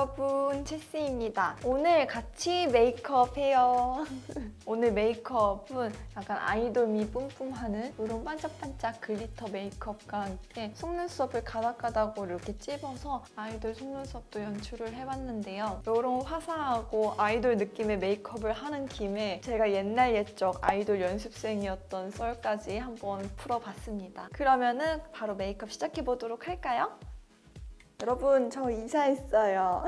여러분, 치스입니다. 오늘 같이 메이크업 해요. 오늘 메이크업은 약간 아이돌미 뿜뿜하는 이런 반짝반짝 글리터 메이크업과 함께 속눈썹을 가닥가닥으로 이렇게 찝어서 아이돌 속눈썹도 연출을 해봤는데요. 이런 화사하고 아이돌 느낌의 메이크업을 하는 김에 제가 옛날 옛적 아이돌 연습생이었던 썰까지 한번 풀어봤습니다. 그러면은 바로 메이크업 시작해보도록 할까요? 여러분, 저 이사했어요.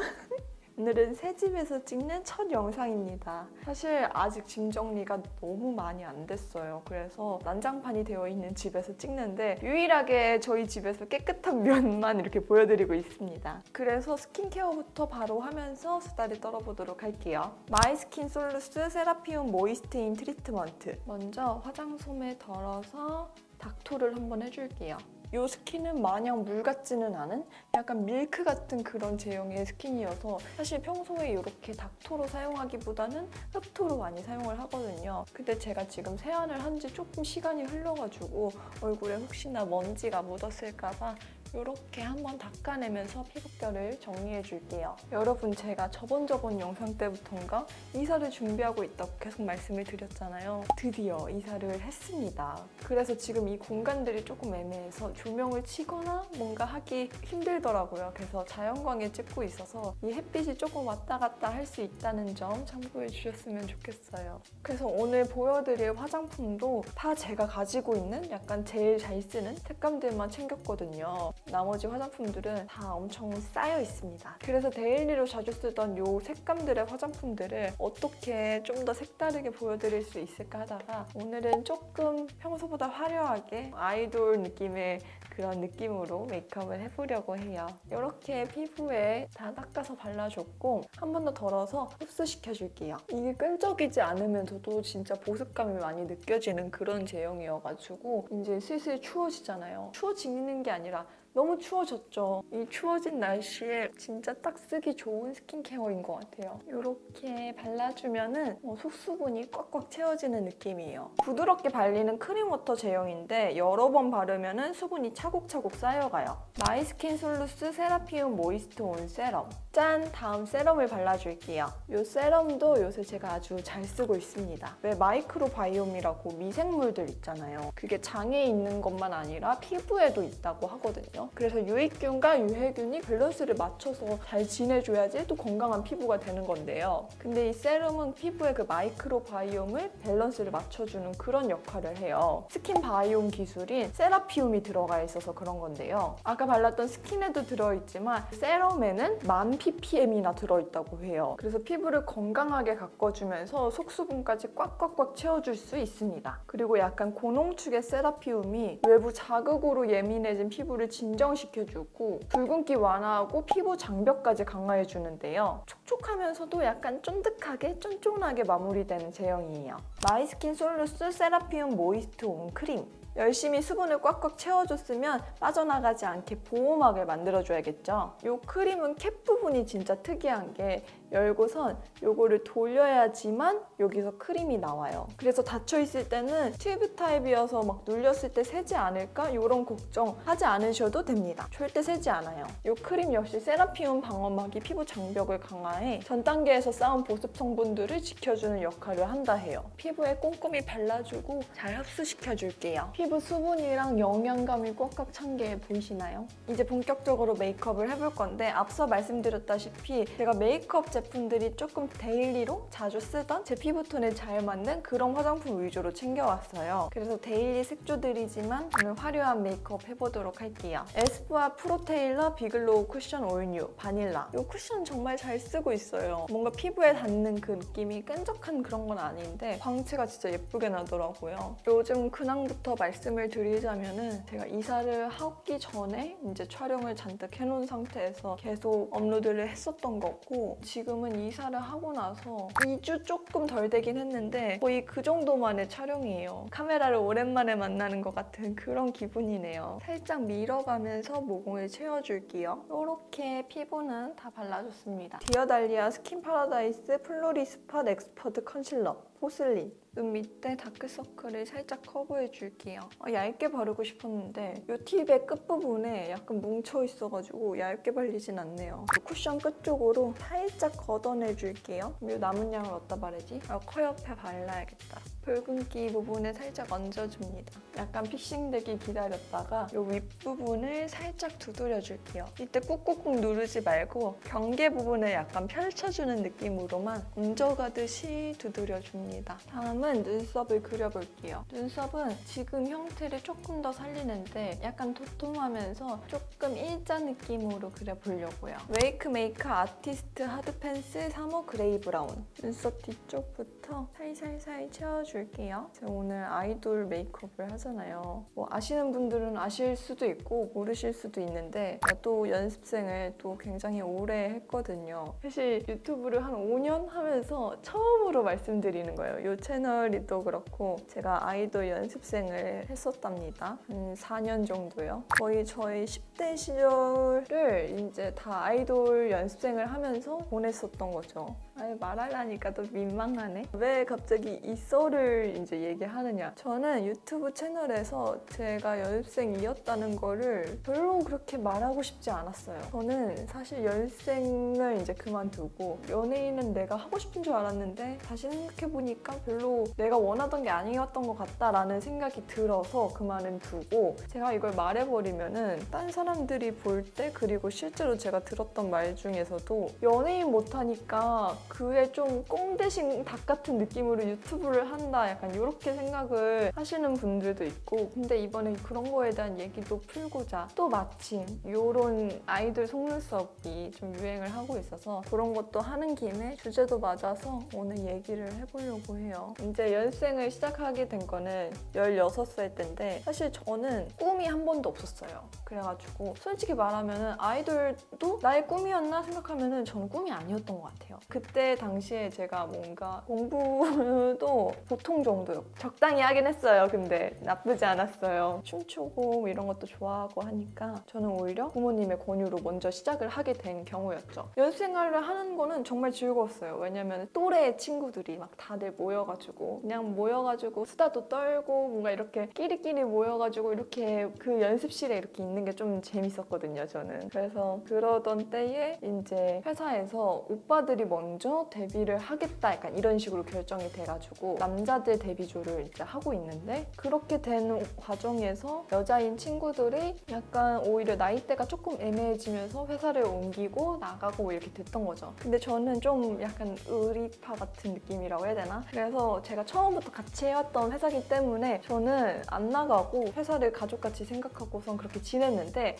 오늘은 새 집에서 찍는 첫 영상입니다. 사실 아직 짐 정리가 너무 많이 안 됐어요. 그래서 난장판이 되어 있는 집에서 찍는데 유일하게 저희 집에서 깨끗한 면만 이렇게 보여드리고 있습니다. 그래서 스킨케어부터 바로 하면서 수다를 떨어보도록 할게요. 마이스킨 솔루스 세라피움 모이스트인 트리트먼트. 먼저 화장솜에 덜어서 닥토를 한번 해줄게요. 이 스킨은 마냥 물 같지는 않은 약간 밀크 같은 그런 제형의 스킨이어서 사실 평소에 이렇게 닥토로 사용하기보다는 흡토로 많이 사용을 하거든요. 근데 제가 지금 세안을 한 지 조금 시간이 흘러가지고 얼굴에 혹시나 먼지가 묻었을까봐 이렇게 한번 닦아내면서 피부결을 정리해줄게요. 여러분, 제가 저번 영상 때부터인가 이사를 준비하고 있다고 계속 말씀을 드렸잖아요. 드디어 이사를 했습니다. 그래서 지금 이 공간들이 조금 애매해서 조명을 치거나 뭔가 하기 힘들더라고요. 그래서 자연광에 찍고 있어서 이 햇빛이 조금 왔다 갔다 할 수 있다는 점 참고해 주셨으면 좋겠어요. 그래서 오늘 보여드릴 화장품도 다 제가 가지고 있는 약간 제일 잘 쓰는 색감들만 챙겼거든요. 나머지 화장품들은 다 엄청 쌓여 있습니다. 그래서 데일리로 자주 쓰던 이 색감들의 화장품들을 어떻게 좀 더 색다르게 보여드릴 수 있을까 하다가 오늘은 조금 평소보다 화려하게 아이돌 느낌의 그런 느낌으로 메이크업을 해보려고 해요. 이렇게 피부에 다 닦아서 발라줬고 한 번 더 덜어서 흡수시켜줄게요. 이게 끈적이지 않으면서도 진짜 보습감이 많이 느껴지는 그런 제형이어가지고 이제 슬슬 추워지잖아요. 추워지는 게 아니라 너무 추워졌죠. 이 추워진 날씨에 진짜 딱 쓰기 좋은 스킨케어인 것 같아요. 이렇게 발라주면은 속수분이 꽉꽉 채워지는 느낌이에요. 부드럽게 발리는 크림워터 제형인데 여러 번 바르면은 수분이 차곡차곡 쌓여가요. 마이스킨 솔루스 세라피움 모이스트 온 세럼. 짠! 다음 세럼을 발라줄게요. 이 세럼도 요새 제가 아주 잘 쓰고 있습니다. 왜 마이크로바이옴이라고 미생물들 있잖아요. 그게 장에 있는 것만 아니라 피부에도 있다고 하거든요. 그래서 유익균과 유해균이 밸런스를 맞춰서 잘 지내줘야지 또 건강한 피부가 되는 건데요. 근데 이 세럼은 피부의 그 마이크로바이옴을 밸런스를 맞춰주는 그런 역할을 해요. 스킨 바이옴 기술인 세라피움이 들어가 있어서 그런 건데요. 아까 발랐던 스킨에도 들어있지만 세럼에는 1000ppm이나 들어있다고 해요. 그래서 피부를 건강하게 가꿔주면서 속수분까지 꽉꽉꽉 채워줄 수 있습니다. 그리고 약간 고농축의 세라피움이 외부 자극으로 예민해진 피부를 진정시켜주고 붉은기 완화하고 피부 장벽까지 강화해주는데요. 촉촉하면서도 약간 쫀득하게 쫀쫀하게 마무리되는 제형이에요. 마이스킨 솔루스 세라피움 모이스트 온 크림. 열심히 수분을 꽉꽉 채워줬으면 빠져나가지 않게 보호막을 만들어줘야겠죠. 이 크림은 캡 부분이 진짜 특이한 게 열고선 요거를 돌려야지만 여기서 크림이 나와요. 그래서 닫혀있을 때는 튜브 타입이어서 막 눌렸을 때 새지 않을까? 이런 걱정 하지 않으셔도 됩니다. 절대 새지 않아요. 이 크림 역시 세라피움 방어막이 피부 장벽을 강화해 전 단계에서 쌓은 보습 성분들을 지켜주는 역할을 한다 해요. 피부에 꼼꼼히 발라주고 잘 흡수시켜줄게요. 피부 수분이랑 영양감이 꽉꽉 찬 게 보이시나요? 이제 본격적으로 메이크업을 해볼 건데 앞서 말씀드렸다시피 제가 메이크업 제품들이 조금 데일리로 자주 쓰던 제 피부톤에 잘 맞는 그런 화장품 위주로 챙겨왔어요. 그래서 데일리 색조들이지만 오늘 화려한 메이크업 해보도록 할게요. 에스쁘아 프로테일러 비글로우 쿠션 올뉴 바닐라. 이 쿠션 정말 잘 쓰고 있어요. 뭔가 피부에 닿는 그 느낌이 끈적한 그런 건 아닌데 광채가 진짜 예쁘게 나더라고요. 요즘 근황부터 말씀을 드리자면은 제가 이사를 하기 전에 이제 촬영을 잔뜩 해놓은 상태에서 계속 업로드를 했었던 거고 지금은 이사를 하고 나서 2주 조금 덜 되긴 했는데 거의 그 정도만의 촬영이에요. 카메라를 오랜만에 만나는 것 같은 그런 기분이네요. 살짝 밀어가면서 모공을 채워줄게요. 이렇게 피부는 다 발라줬습니다. 디어달리아 스킨 파라다이스 플로리 스팟 엑스퍼트 컨실러. 포슬린. 눈 밑에 다크서클을 살짝 커버해줄게요. 얇게 바르고 싶었는데 이 팁의 끝부분에 약간 뭉쳐있어가지고 얇게 발리진 않네요. 쿠션 끝쪽으로 살짝 걷어내줄게요. 이 남은 양을 어디다 바르지? 코 옆에 발라야겠다. 붉은기 부분에 살짝 얹어줍니다. 약간 픽싱되기 기다렸다가 이 윗부분을 살짝 두드려줄게요. 이때 꾹꾹꾹 누르지 말고 경계 부분을 약간 펼쳐주는 느낌으로만 얹어가듯이 두드려줍니다. 다음은 눈썹을 그려볼게요. 눈썹은 지금 형태를 조금 더 살리는데 약간 도톰하면서 조금 일자 느낌으로 그려보려고요. 웨이크 메이크 아티스트 하드 펜슬 3호 그레이 브라운. 눈썹 뒤쪽부터 살살살 채워줄게요. 제가 오늘 아이돌 메이크업을 하잖아요. 뭐 아시는 분들은 아실 수도 있고 모르실 수도 있는데 또 연습생을 또 굉장히 오래 했거든요. 사실 유튜브를 한 5년 하면서 처음으로 말씀드리는 거예요. 이 채널이 또 그렇고 제가 아이돌 연습생을 했었답니다. 한 4년 정도요. 거의 저의 10대 시절을 이제 다 아이돌 연습생을 하면서 보냈었던 거죠. 말하려니까 또 민망하네. 왜 갑자기 이 썰을 이제 얘기하느냐. 저는 유튜브 채널에서 제가 연습생이었다는 거를 별로 그렇게 말하고 싶지 않았어요. 저는 사실 연습생을 이제 그만두고 연예인은 내가 하고 싶은 줄 알았는데 다시 생각해보니까 별로 내가 원하던 게 아니었던 것 같다라는 생각이 들어서 그만두고 제가 이걸 말해버리면은 딴 사람들이 볼 때 그리고 실제로 제가 들었던 말 중에서도 연예인 못하니까 그에 좀 꽁대신 닭 같은 느낌으로 유튜브를 한다 약간 이렇게 생각을 하시는 분들도 있고 근데 이번에 그런 거에 대한 얘기도 풀고자 또 마침 이런 아이돌 속눈썹이 좀 유행을 하고 있어서 그런 것도 하는 김에 주제도 맞아서 오늘 얘기를 해보려고 해요. 이제 연습생을 시작하게 된 거는 16살 때인데 사실 저는 꿈이 한 번도 없었어요. 그래가지고 솔직히 말하면 아이돌도 나의 꿈이었나 생각하면 저는 꿈이 아니었던 것 같아요. 그때 당시에 제가 뭔가 공부도 보통 정도요. 적당히 하긴 했어요. 근데 나쁘지 않았어요. 춤추고 이런 것도 좋아하고 하니까 저는 오히려 부모님의 권유로 먼저 시작을 하게 된 경우였죠. 연습생활을 하는 거는 정말 즐거웠어요. 왜냐면 또래 친구들이 막 다들 모여가지고 그냥 모여가지고 수다도 떨고 뭔가 이렇게 끼리끼리 모여가지고 이렇게 그 연습실에 이렇게 있는 게 좀 재밌었거든요. 저는. 그래서 그러던 때에 이제 회사에서 오빠들이 먼저 데뷔를 하겠다 약간 이런 식으로 결정이 돼가지고 남자들 데뷔조를 이제 하고 있는데 그렇게 된 과정에서 여자인 친구들이 약간 오히려 나이대가 조금 애매해지면서 회사를 옮기고 나가고 이렇게 됐던 거죠. 근데 저는 좀 약간 의리파 같은 느낌이라고 해야 되나? 그래서 제가 처음부터 같이 해왔던 회사기 때문에 저는 안 나가고 회사를 가족같이 생각하고선 그렇게 지냈는데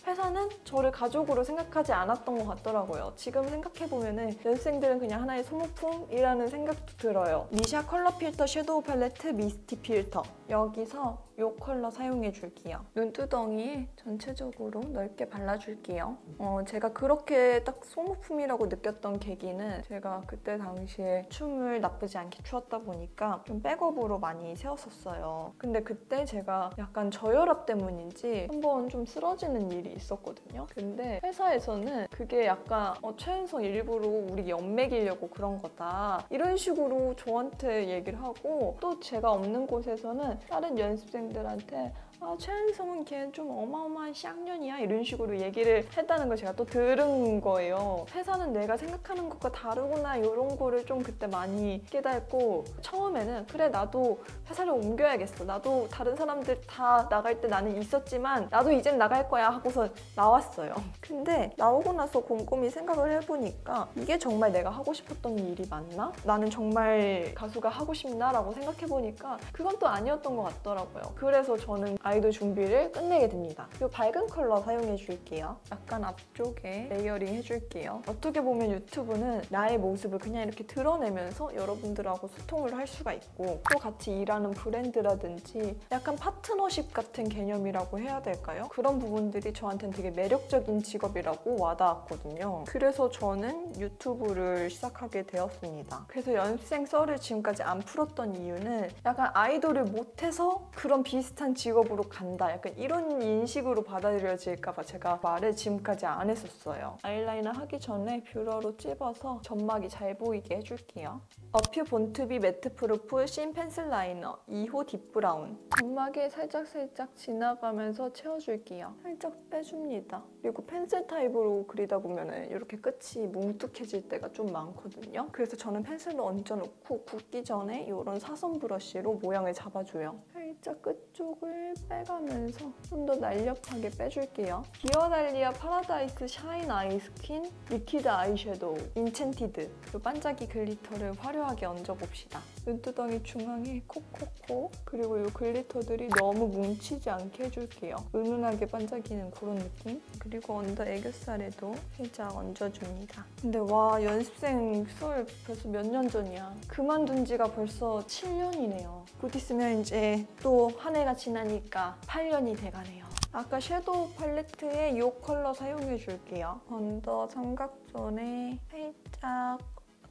회사는 저를 가족으로 생각하지 않았던 것 같더라고요. 지금 생각해보면은 연습생들은 그냥 하나의 소모품이라는 생각도 들어요. 미샤 컬러 필터 섀도우 팔레트 미스티 필터. 여기서 이 컬러 사용해줄게요. 눈두덩이에 전체적으로 넓게 발라줄게요. 제가 그렇게 딱 소모품이라고 느꼈던 계기는 제가 그때 당시에 춤을 나쁘지 않게 추었다 보니까 좀 백업으로 많이 세웠었어요. 근데 그때 제가 약간 저혈압 때문인지 한번 좀 쓰러지는 일이 있었거든요. 근데 회사에서는 그게 약간 최은성 일부러 우리 연맥이려고 그런 거다 이런 식으로 저한테 얘기를 하고 또 제가 없는 곳에서는 다른 연습생들한테 최은성은 걔 좀 어마어마한 쌍년이야 이런 식으로 얘기를 했다는 걸 제가 또 들은 거예요. 회사는 내가 생각하는 것과 다르구나 이런 거를 좀 그때 많이 깨닫고 처음에는 그래 나도 회사를 옮겨야겠어. 나도 다른 사람들 다 나갈 때 나는 있었지만 나도 이젠 나갈 거야 하고서 나왔어요. 근데 나오고 나서 곰곰이 생각을 해보니까 이게 정말 내가 하고 싶었던 일이 맞나? 나는 정말 가수가 하고 싶나? 라고 생각해보니까 그건 또 아니었던 것 같더라고요. 그래서 저는 아이돌 준비를 끝내게 됩니다. 이 밝은 컬러 사용해 줄게요. 약간 앞쪽에 레이어링 해줄게요. 어떻게 보면 유튜브는 나의 모습을 그냥 이렇게 드러내면서 여러분들하고 소통을 할 수가 있고 또 같이 일하는 브랜드라든지 약간 파트너십 같은 개념이라고 해야 될까요? 그런 부분들이 저한테는 되게 매력적인 직업이라고 와닿았거든요. 그래서 저는 유튜브를 시작하게 되었습니다. 그래서 연습생 썰을 지금까지 안 풀었던 이유는 약간 아이돌을 못해서 그런 비슷한 직업으로 간다. 약간 이런 인식으로 받아들여질까 봐 제가 말을 지금까지 안 했었어요. 아이라이너 하기 전에 뷰러로 찝어서 점막이 잘 보이게 해줄게요. 어퓨 본투비 매트 프루프 신 펜슬 라이너 2호 딥브라운. 점막에 살짝 지나가면서 채워줄게요. 살짝 빼줍니다. 그리고 펜슬 타입으로 그리다 보면 이렇게 끝이 뭉툭해질 때가 좀 많거든요. 그래서 저는 펜슬을 얹어놓고 굳기 전에 이런 사선 브러쉬로 모양을 잡아줘요. 살짝 끝쪽을 빼가면서 좀 더 날렵하게 빼줄게요. 디어달리아 파라다이스 샤인 아이 스킨 리퀴드 아이섀도우 인챈티드 이 반짝이 글리터를 화려하게 얹어봅시다. 눈두덩이 중앙에 콕콕콕 그리고 이 글리터들이 너무 뭉치지 않게 해줄게요. 은은하게 반짝이는 그런 느낌? 그리고 언더 애교살에도 살짝 얹어줍니다. 근데 와 연습생 수업 벌써 몇 년 전이야. 그만둔 지가 벌써 7년이네요. 곧 있으면 이제 또 한 해가 지나니까 8년이 돼가네요. 아까 섀도우 팔레트에 이 컬러 사용해줄게요. 언더 삼각존에 살짝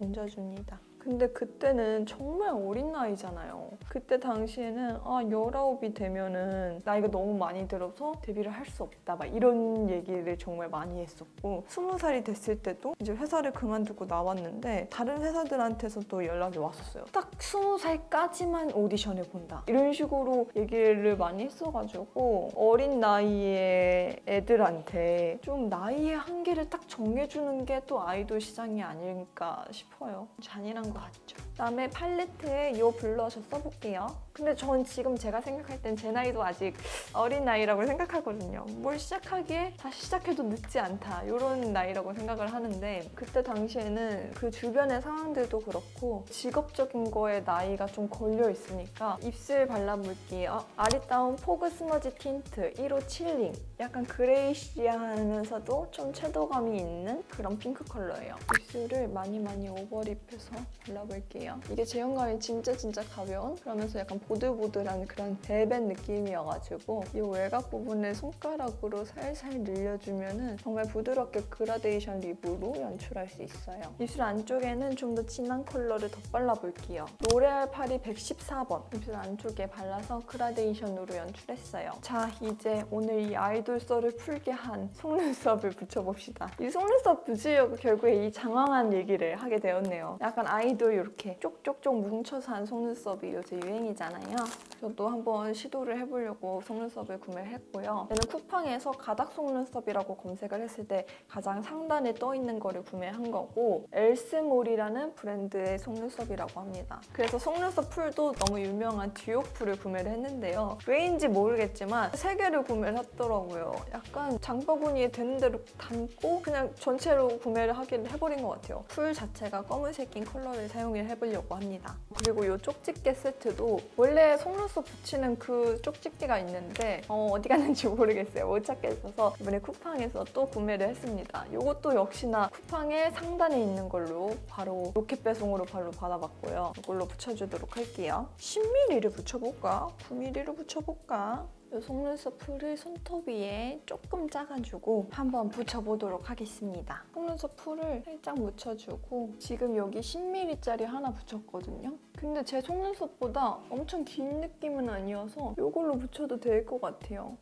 얹어줍니다. 근데 그때는 정말 어린 나이잖아요. 그때 당시에는 19이 되면은 나이가 너무 많이 들어서 데뷔를 할 수 없다 막 이런 얘기를 정말 많이 했었고 20살이 됐을 때도 이제 회사를 그만두고 나왔는데 다른 회사들한테서도 연락이 왔었어요. 딱 20살까지만 오디션을 본다. 이런 식으로 얘기를 많이 했어가지고 어린 나이에 애들한테 좀 나이의 한계를 딱 정해주는 게 또 아이돌 시장이 아닐까 싶어요. 잔인한 것 같죠. 그다음에 팔레트에 이 블러셔 써볼게요. 근데 전 지금 제가 생각할 땐 제 나이도 아직 어린 나이라고 생각하거든요. 뭘 시작하기에 다시 시작해도 늦지 않다 이런 나이라고 생각을 하는데 그때 당시에는 그 주변의 상황들도 그렇고 직업적인 거에 나이가 좀 걸려 있으니까 입술 발라볼게요. 아리따운 포그 스머지 틴트 1호 칠링 약간 그레이시하면서도 좀 채도감이 있는 그런 핑크 컬러예요. 입술을 많이 오버립해서 발라볼게요. 이게 제형감이 진짜 가벼운 그러면서 약간 보들보들한 그런 벨벳 느낌이어가지고 이 외곽 부분을 손가락으로 살살 늘려주면 정말 부드럽게 그라데이션 립으로 연출할 수 있어요. 입술 안쪽에는 좀 더 진한 컬러를 더 발라볼게요. 로레알 파리 114번 입술 안쪽에 발라서 그라데이션으로 연출했어요. 자, 이제 오늘 이 아이돌 썰을 풀게 한 속눈썹을 붙여봅시다. 이 속눈썹 붙이려고 결국에 이 장황한 얘기를 하게 되었네요. 약간 아이돌 이렇게 쪽쪽쪽 뭉쳐서 한 속눈썹이 요새 유행이잖아요. 저도 한번 시도를 해보려고 속눈썹을 구매를 했고요. 얘는 쿠팡에서 가닥 속눈썹이라고 검색을 했을 때 가장 상단에 떠있는 거를 구매한 거고 엘스몰이라는 브랜드의 속눈썹이라고 합니다. 그래서 속눈썹 풀도 너무 유명한 듀오풀을 구매를 했는데요. 왜인지 모르겠지만 3개를 구매를 했더라고요. 약간 장바구니에 되는 대로 담고 그냥 전체로 구매를 해버린 것 같아요. 풀 자체가 검은색인 컬러를 사용을 해보려고 합니다. 그리고 이 쪽집게 세트도 원래 속눈썹 붙이는 그 쪽집게가 있는데 어디 갔는지 모르겠어요. 못 찾겠어서 이번에 쿠팡에서 또 구매를 했습니다. 이것도 역시나 쿠팡의 상단에 있는 걸로 바로 로켓 배송으로 바로 받아봤고요. 이걸로 붙여주도록 할게요. 10mm를 붙여볼까? 9mm를 붙여볼까? 이 속눈썹 풀을 손톱 위에 조금 짜가지고 한번 붙여보도록 하겠습니다. 속눈썹 풀을 살짝 묻혀주고 지금 여기 10mm짜리 하나 붙였거든요. 근데 제 속눈썹보다 엄청 긴 느낌은 아니어서 이걸로 붙여도 될 것 같아요.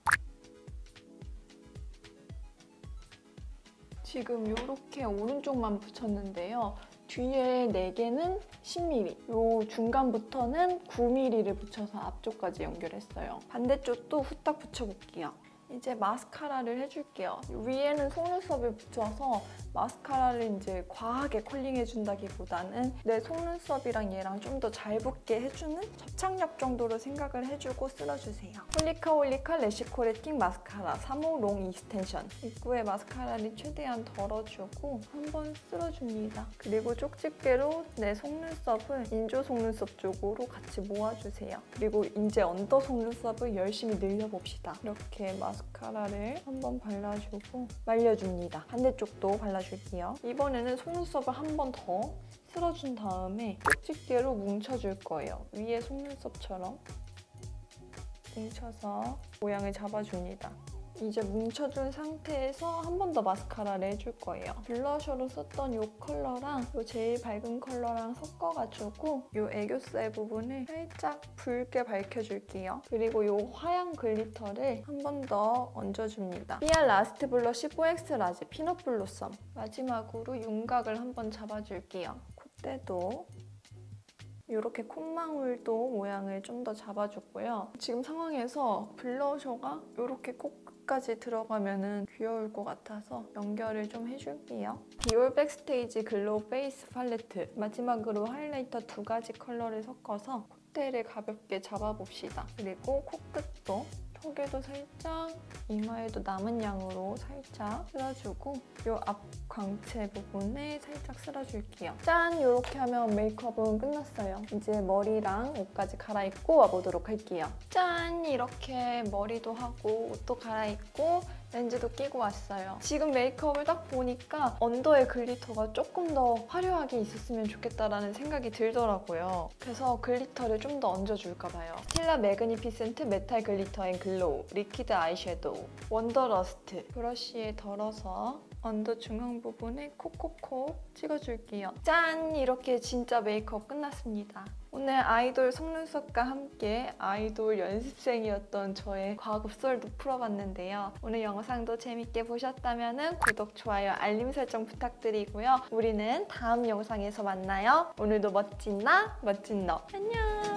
지금 이렇게 오른쪽만 붙였는데요. 뒤에 4개는 10mm, 요 중간부터는 9mm를 붙여서 앞쪽까지 연결했어요. 반대쪽도 후딱 붙여볼게요. 이제 마스카라를 해줄게요. 위에는 속눈썹을 붙여서 마스카라를 이제 과하게 컬링해준다기보다는 내 속눈썹이랑 얘랑 좀 더 잘 붙게 해주는 접착력 정도로 생각을 해주고 쓸어주세요. 홀리카 래쉬 코렉팅 마스카라 3호 롱 익스텐션. 입구에 마스카라를 최대한 덜어주고 한번 쓸어줍니다. 그리고 쪽집게로 내 속눈썹을 인조 속눈썹 쪽으로 같이 모아주세요. 그리고 이제 언더 속눈썹을 열심히 늘려봅시다. 이렇게 마스카라를 한번 발라주고 말려줍니다. 반대쪽도 발라줄게요. 이번에는 속눈썹을 한 번 더 쓸어준 다음에 쪽집게로 뭉쳐줄 거예요. 위에 속눈썹처럼 뭉쳐서 모양을 잡아줍니다. 이제 뭉쳐준 상태에서 한 번 더 마스카라를 해줄 거예요. 블러셔로 썼던 이 컬러랑 이 제일 밝은 컬러랑 섞어가지고 이 애교살 부분을 살짝 붉게 밝혀줄게요. 그리고 이 화양 글리터를 한 번 더 얹어줍니다. 삐알 라스트 블러쉬 4X 라지 피넛 블로썸. 마지막으로 윤곽을 한 번 잡아줄게요. 콧대도 이렇게 콧망울도 모양을 좀 더 잡아줬고요. 지금 상황에서 블러셔가 이렇게 코끝까지 들어가면 귀여울 것 같아서 연결을 좀 해줄게요. 디올 백스테이지 글로우 페이스 팔레트. 마지막으로 하이라이터 2가지 컬러를 섞어서 콧대를 가볍게 잡아봅시다. 그리고 코끝도 턱에도 살짝, 이마에도 남은 양으로 살짝 쓸어주고 이 앞 광채 부분에 살짝 쓸어줄게요. 짠! 이렇게 하면 메이크업은 끝났어요. 이제 머리랑 옷까지 갈아입고 와보도록 할게요. 짠! 이렇게 머리도 하고 옷도 갈아입고 렌즈도 끼고 왔어요. 지금 메이크업을 딱 보니까 언더의 글리터가 조금 더 화려하게 있었으면 좋겠다라는 생각이 들더라고요. 그래서 글리터를 좀 더 얹어줄까 봐요. 스틸라 매그니피센트 메탈 글리터 앤 글로우 리퀴드 아이섀도우 원더러스트 브러쉬에 덜어서 언더 중앙 부분에 콕콕콕 찍어줄게요. 짠! 이렇게 진짜 메이크업 끝났습니다. 오늘 아이돌 속눈썹과 함께 아이돌 연습생이었던 저의 과거썰도 풀어봤는데요. 오늘 영상도 재밌게 보셨다면 구독, 좋아요, 알림 설정 부탁드리고요. 우리는 다음 영상에서 만나요. 오늘도 멋진 나, 멋진 너. 안녕!